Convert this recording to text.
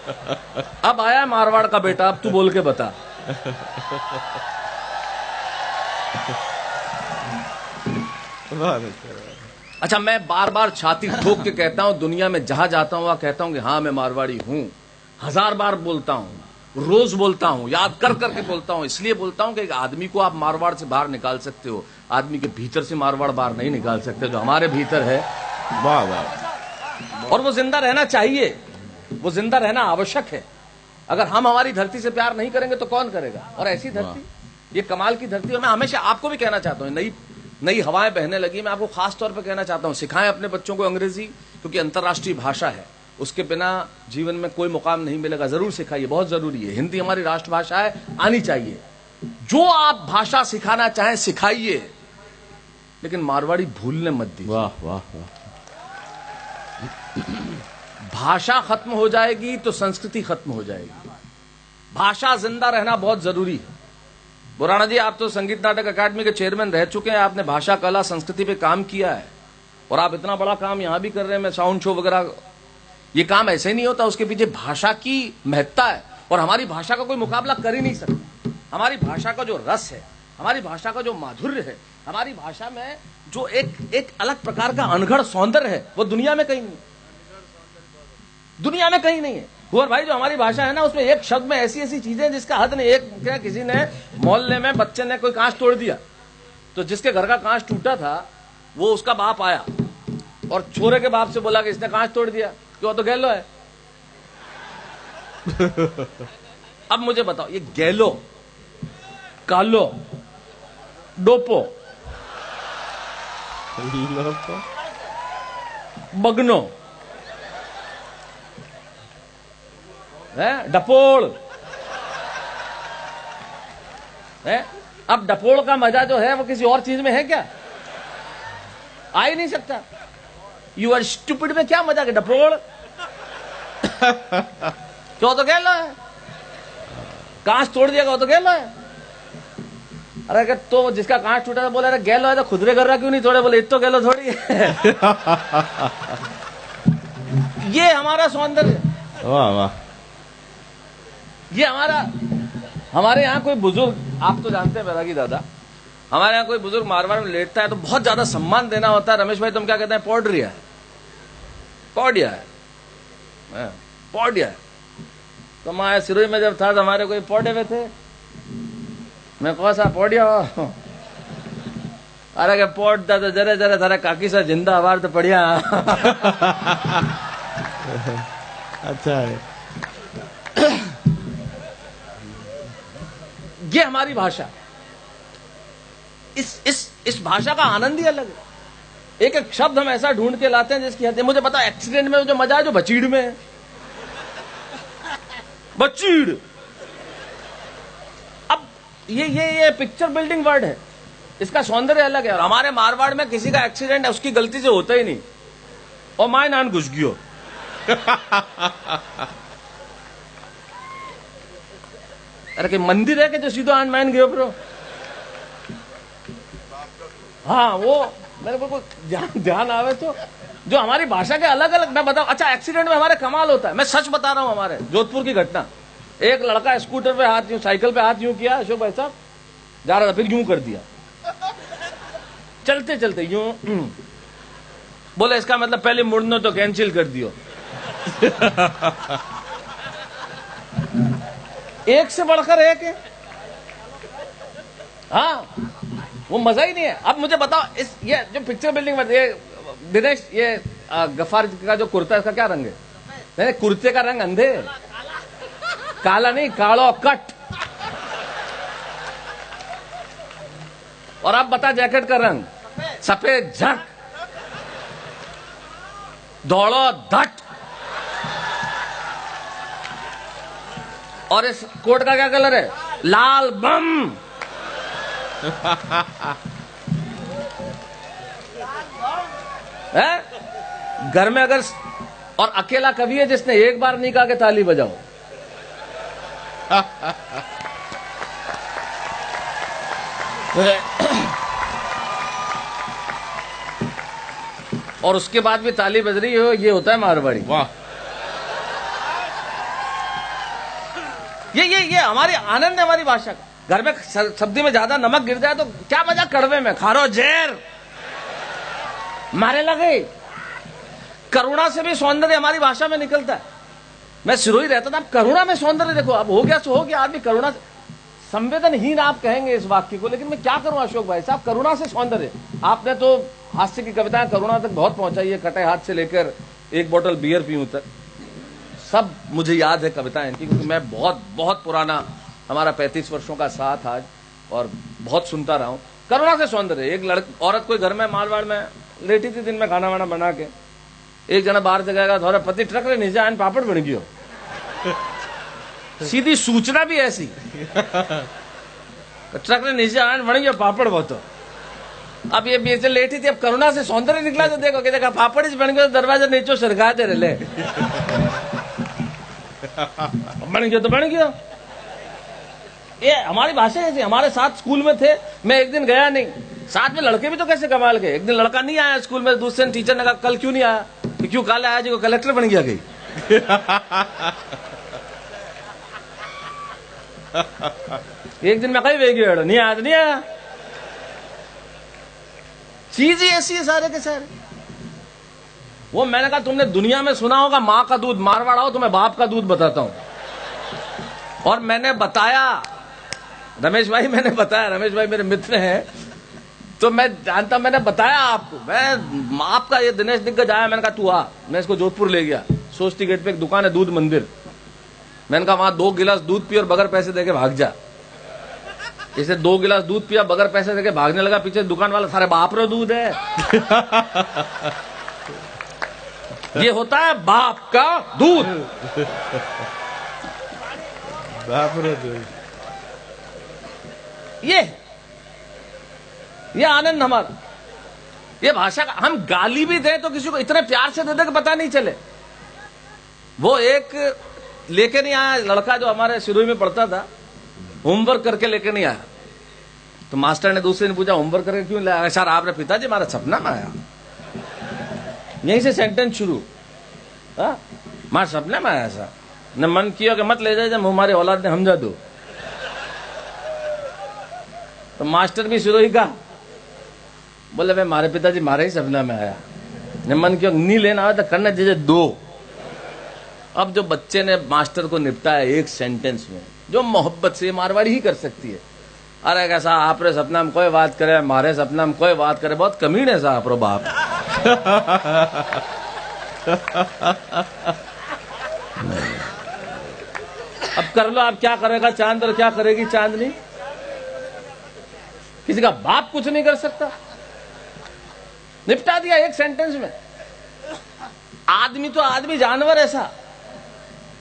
अब आया है मारवाड़ का बेटा, अब तू बोल के बता। अच्छा, मैं बार बार छाती ठोक के कहता हूं, दुनिया में जहां जाता हूं वहां कहता हूं कि हाँ मैं मारवाड़ी हूं। 1000 बार बोलता हूं, रोज बोलता हूं, याद कर करके बोलता हूं। इसलिए बोलता हूं कि एक आदमी को आप मारवाड़ से बाहर निकाल सकते हो, आदमी के भीतर से मारवाड़ बाहर नहीं निकाल सकते। जो हमारे भीतर है, वाह वाह, और वो जिंदा रहना चाहिए, वो जिंदा रहना आवश्यक है। अगर हम हमारी धरती से प्यार नहीं करेंगे तो कौन करेगा? और ऐसी धरती, ये कमाल की धरती। और मैं हमेशा आपको भी कहना चाहता हूं, नई नई हवाएं बहने लगी, मैं आपको खास तौर पर कहना चाहता हूं, सिखाएं अपने बच्चों को अंग्रेजी, क्योंकि अंतर्राष्ट्रीय भाषा है, उसके बिना जीवन में कोई मुकाम नहीं मिलेगा। जरूर सिखाइए, बहुत जरूरी है। हिंदी हमारी राष्ट्रभाषा है, आनी चाहिए। जो आप भाषा सिखाना चाहें सिखाइए, लेकिन मारवाड़ी भूलने मत दीजिए। वाह वाह वाह। भाषा खत्म हो जाएगी तो संस्कृति खत्म हो जाएगी। भाषा जिंदा रहना बहुत जरूरी है। बुराना जी, आप तो संगीत नाटक अकादमी के चेयरमैन रह चुके हैं, आपने भाषा, कला, संस्कृति पे काम किया है, और आप इतना बड़ा काम यहां भी कर रहे हैं। मैं साउंड शो वगैरह, ये काम ऐसे नहीं होता, उसके पीछे भाषा की महत्ता है, और हमारी भाषा का कोई मुकाबला कर ही नहीं सकता। हमारी भाषा का जो रस है, हमारी भाषा का जो माधुर्य है, हमारी भाषा में जो एक अलग प्रकार का अनघड़ सौंदर्य है, वो दुनिया में कहीं नहीं, दुनिया में कहीं नहीं है। कुंवर भाई, जो हमारी भाषा है ना, उसमें एक शब्द में ऐसी ऐसी चीजें जिसका हद नहीं। एक क्या, किसी ने मोहल्ले में बच्चे ने कोई कांच तोड़ दिया, तो जिसके घर का कांच टूटा था वो उसका बाप आया और छोरे के बाप से बोला कि इसने कांच तोड़ दिया, क्यों? तो गैलो है। अब मुझे बताओ, ये गैलो, कालो, डोपो, बगनो है, डपोड़ है। अब डपोड़ का मजा जो है वो किसी और चीज में है क्या? आ ही नहीं सकता। यू आर स्टूपिड में क्या मजा है? डपोड़ क्यों? तो गैलो है। कांच तोड़ दिया तो गैलो है। अरे अगर तो जिसका कांच टूटा था बोला, अरे गैलो है तो खुदरे कर रहा क्यों नहीं तोड़े? बोले इतो गैलो थोड़ी है। ये हमारा सौंदर्य। वाह वाह। ये हमारे यहाँ कोई बुजुर्ग, आप तो जानते हैं बैरागी दादा, हमारे यहाँ कोई बुजुर्ग मारवाड़ में लेटता है तो बहुत ज्यादा सम्मान देना होता है। रमेश भाई, तुम क्या कहते हैं? पौडिया है, पौडिया है, पौडिया है। तो मैं सिरोही में जब था तो हमारे कोई पौडे में थे, मैं कौन सा पौडिया हो? अरे के पौडता तो जरे जरे थारे काकी सा जिंदा आवाज तो पढ़िया। अच्छा है। ये हमारी भाषा, इस भाषा का आनंद ही अलग है। एक एक शब्द हम ऐसा ढूंढ के लाते हैं जिसकी हद। मुझे पता, एक्सीडेंट में जो मजा है जो बचीड़ में है। बचीड़, अब ये पिक्चर बिल्डिंग वर्ड है, इसका सौंदर्य अलग है। और हमारे मारवाड़ में किसी का एक्सीडेंट है उसकी गलती से होता ही नहीं, और माय नान घुस गयो। अरे कि मंदिर है कि जो सीधो आन मान गयो ब्रो? हाँ, वो मेरे को ध्यान आवे तो जो हमारी भाषा के अलग अलग। मैं बताऊं, अच्छा एक्सीडेंट में हमारे कमाल होता है। मैं सच बता रहा हूं, हमारे जोधपुर की घटना। एक लड़का स्कूटर पे हाथ यूं, साइकिल पे हाथ यूं किया, अशोक भाई साहब जा रहा था, फिर यूं कर दिया, चलते चलते यूं। बोले इसका मतलब पहले मुड़नो तो कैंसिल कर दियो। एक से बढ़कर एक है। हाँ, वो मजा ही नहीं है। अब मुझे बताओ, ये जो पिक्चर बिल्डिंग में, ये दिनेश, ये गफ्फार का जो कुर्ता है, इसका क्या रंग है? नहीं, कुर्ते का रंग अंधे, काला नहीं, कालो कट। और अब बता जैकेट का रंग सफेद झक, दौड़ो धट। और इस कोट का क्या कलर है? लाल बम। है? घर में अगर, और अकेला कवि है जिसने एक बार नहीं कहा कि ताली बजाओ। और उसके बाद भी ताली बज रही हो, ये होता है मारवाड़ी। वाह। ये हमारी आनंद है हमारी भाषा का। घर में सब्जी में ज्यादा नमक गिर जाए तो क्या मजा, कड़वे में खारो जहर मारे लगे। करुणा से भी सौंदर्य हमारी भाषा में निकलता है। मैं सिरोही रहता था, अब करुणा में सौंदर्य देखो, अब हो गया सो हो गया, आदमी करुणा से संवेदनहीन आप कहेंगे इस वाक्य को, लेकिन मैं क्या करूं अशोक भाई साहब, करुणा से सौंदर्य। आपने तो हास्य की कविताएं करुणा तक बहुत पहुंचाई है, कटे हाथ से लेकर एक बोतल बियर पीऊं तक, सब मुझे याद है कविताएं इनकी, क्योंकि मैं बहुत बहुत पुराना, हमारा 35 वर्षों का साथ आज, और बहुत सुनता रहा हूं। करुणा से सौंदर्य। एक औरत कोई घर में मारवाड़ में लेटी थी, दिन में खाना वाना बना के, एक जना बाहर से गएगा, थोड़ा पति ट्रक रे नीचे आन पापड़ बन गयो। सीधी सूचना भी ऐसी, ट्रक रे नीचे आन बन गयो पापड़ वो तो। अब ये बीच लेटी थी, अब करुणा से सौंदर्य निकला तो देखो कि देखा पापड़ ही बन गयो, दरवाजा नीचे सरका दे रहे बन गयो तो बन गयो। ये हमारी भाषा ऐसी। हमारे साथ स्कूल में थे, मैं एक दिन गया नहीं, साथ में लड़के भी तो कैसे कमाल के। एक दिन लड़का नहीं आया स्कूल में, दूसरे दिन टीचर ने कहा कल क्यों नहीं आया, क्यों कल आया जी को कलेक्टर बन गया गई। एक दिन मैं कहीं वे गया, नहीं आया तो नहीं आया। चीज ही ऐसी है सारे के सारे। वो मैंने कहा तुमने दुनिया में सुना होगा मां का दूध, मारवाड़ आओ तुम्हें बाप का दूध बताता हूं। और मैंने बताया, रमेश भाई मैंने बताया, रमेश भाई मेरे मित्र हैं तो मैं जानता, मैंने बताया आपको। मैं आपका ये दिनेश दिग्गज आया, मैंने कहा तू आ, मैं इसको जोधपुर ले गया। सोस्ती गेट पे एक दुकान है दूध मंदिर, मैंने कहा वहां 2 गिलास दूध पी और बगैर पैसे देके भाग जा। इसे 2 गिलास दूध पिया, बगैर पैसे देके भागने लगा। पीछे दुकान वाला, सारे बाप रो दूध है। ये होता है बाप का दूध। बाप रे दूध। ये आनंद हमारा, ये भाषा का। हम गाली भी दें तो किसी को इतने प्यार से दे दे कि पता नहीं चले। वो एक लेके नहीं आया लड़का जो हमारे सिरोही में पढ़ता था, होमवर्क करके लेके नहीं आया, तो मास्टर ने दूसरे ने पूछा होमवर्क करके क्यों लाया। सर आपने पिताजी हमारा सपना में आया। यहीं से सेंटेंस शुरू, मार सपने में आया सर, न मन किया कि मत ले जाए जब हमारे औलाद ने समझा दो। तो मास्टर भी सिरोही का बोले भाई मारे पिताजी मारे ही सपना में आया, न मन किया नहीं लेना आया तो करना जैसे दो। अब जो बच्चे ने मास्टर को निपटाया एक सेंटेंस में, जो मोहब्बत से मारवाड़ी ही कर सकती है। अरे कैसा आप रे सपना में कोई बात करे, मारे सपना में कोई बात करे, बहुत कमीन है साहब रो बाप। अब कर लो आप, क्या करेगा चांद और क्या करेगी चांदनी। किसी का बाप कुछ नहीं कर सकता, निपटा दिया एक सेंटेंस में। आदमी तो आदमी, जानवर ऐसा